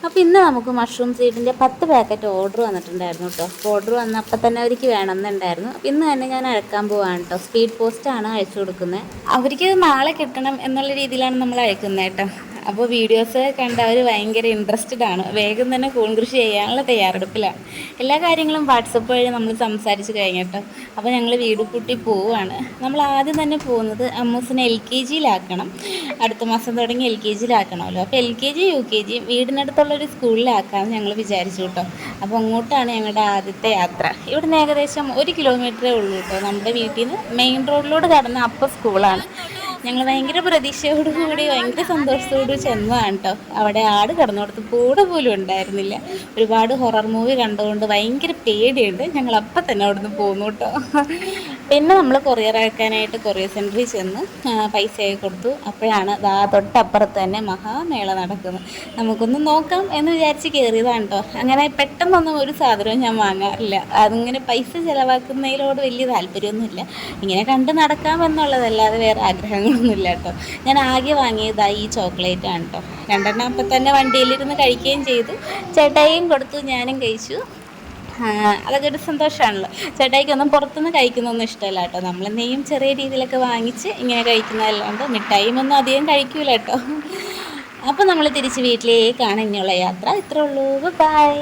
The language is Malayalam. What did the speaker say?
അപ്പോൾ ഇന്ന് നമുക്ക് മഷ്റൂം സീഡിൻ്റെ 10 പാക്കറ്റ് ഓർഡർ വന്നിട്ടുണ്ടായിരുന്നു കേട്ടോ. ഓർഡർ വന്നപ്പോൾ തന്നെ അവർക്ക് വേണമെന്നുണ്ടായിരുന്നു. അപ്പോൾ ഇന്ന് തന്നെ ഞാൻ അയക്കാൻ പോവാണ് കേട്ടോ. സ്പീഡ് പോസ്റ്റാണ് അയച്ചു കൊടുക്കുന്നത്. അവർക്ക് നാളെ കിട്ടണം എന്നുള്ള രീതിയിലാണ് നമ്മൾ അയക്കുന്നത് കേട്ടോ. അപ്പോൾ വീഡിയോസ് കണ്ട് അവർ ഭയങ്കര ഇൻട്രസ്റ്റഡ് ആണ്. വേഗം തന്നെ കൂൺ കൃഷി ചെയ്യാനുള്ള തയ്യാറെടുപ്പിലാണ്. എല്ലാ കാര്യങ്ങളും വാട്സപ്പ് വഴി നമ്മൾ സംസാരിച്ച് കഴിഞ്ഞിട്ടോ. അപ്പോൾ ഞങ്ങൾ വീട് പൂട്ടി പോവുകയാണ്. നമ്മൾ ആദ്യം തന്നെ പോകുന്നത് അമ്മൂസിനെ LKG-യിലാക്കണം. അടുത്ത മാസം തുടങ്ങി LKG-യിലാക്കണമല്ലോ. അപ്പോൾ LKG UKG വീടിനടുത്തുള്ളൊരു സ്കൂളിലാക്കാമെന്ന് ഞങ്ങൾ വിചാരിച്ചു കേട്ടോ. അപ്പോൾ അങ്ങോട്ടാണ് ഞങ്ങളുടെ ആദ്യത്തെ യാത്ര. ഇവിടുന്ന് ഏകദേശം 1 കിലോമീറ്ററേ ഉള്ളൂ കേട്ടോ. നമ്മുടെ വീട്ടിൽ നിന്ന് മെയിൻ റോഡിലൂടെ കടന്ന അപ്പോൾ സ്കൂളാണ്. ഞങ്ങൾ ഭയങ്കര പ്രതീക്ഷയോടുകൂടി ഭയങ്കര സന്തോഷത്തോടു ചെന്നതാണ് കേട്ടോ. അവിടെ ആട് കിടന്നിടത്ത് കൂടെ പോലും ഉണ്ടായിരുന്നില്ല. ഒരുപാട് ഹൊറർ മൂവി കണ്ടുകൊണ്ട് ഭയങ്കര പേടിയുണ്ട്. ഞങ്ങൾ അപ്പം തന്നെ അവിടെ നിന്ന് പോന്നു കേട്ടോ. പിന്നെ നമ്മൾ കൊറിയർ അയക്കാനായിട്ട് കൊറിയർ സെൻറ്ററിൽ ചെന്ന് പൈസയൊക്കെ കൊടുത്തു. അപ്പോഴാണ് തൊട്ടപ്പുറത്ത് തന്നെ മഹാമേള നടക്കുന്നത്. നമുക്കൊന്ന് നോക്കാം എന്ന് വിചാരിച്ച് കയറിയതാണ് കേട്ടോ. അങ്ങനെ പെട്ടെന്നൊന്നും ഒരു സാധനവും ഞാൻ വാങ്ങാറില്ല. അതിങ്ങനെ പൈസ ചിലവാക്കുന്നതിനോട് വലിയ താല്പര്യമൊന്നുമില്ല. ഇങ്ങനെ കണ്ട് നടക്കാമെന്നുള്ളതല്ലാതെ വേറെ ആഗ്രഹങ്ങളൊന്നുമില്ല കേട്ടോ. ഞാൻ ആകെ വാങ്ങിയതായി ഈ ചോക്ലേറ്റ് ആണ് കേട്ടോ. 2 എണ്ണം അപ്പം തന്നെ വണ്ടിയിലിരുന്ന് കഴിക്കുകയും ചെയ്തു. ചേട്ടായിയും കൊടുത്തു, ഞാനും കഴിച്ചു. അതൊക്കെ ഒരു സന്തോഷമാണല്ലോ. ചേട്ടായിക്കൊന്നും പുറത്തുനിന്ന് കഴിക്കുന്നൊന്നും ഇഷ്ടമല്ല കേട്ടോ. നമ്മളെന്തെങ്കിലും ചെറിയ രീതിയിലൊക്കെ വാങ്ങിച്ച് ഇങ്ങനെ കഴിക്കുന്നതല്ലാണ്ട് മിഠായിയും ഒന്നും അധികം കഴിക്കൂല കേട്ടോ. അപ്പോൾ നമ്മൾ തിരിച്ച് വീട്ടിലേക്കാണ് ഇനിയുള്ള യാത്ര. ഇത്രേ ഉള്ളൂ. ബൈ.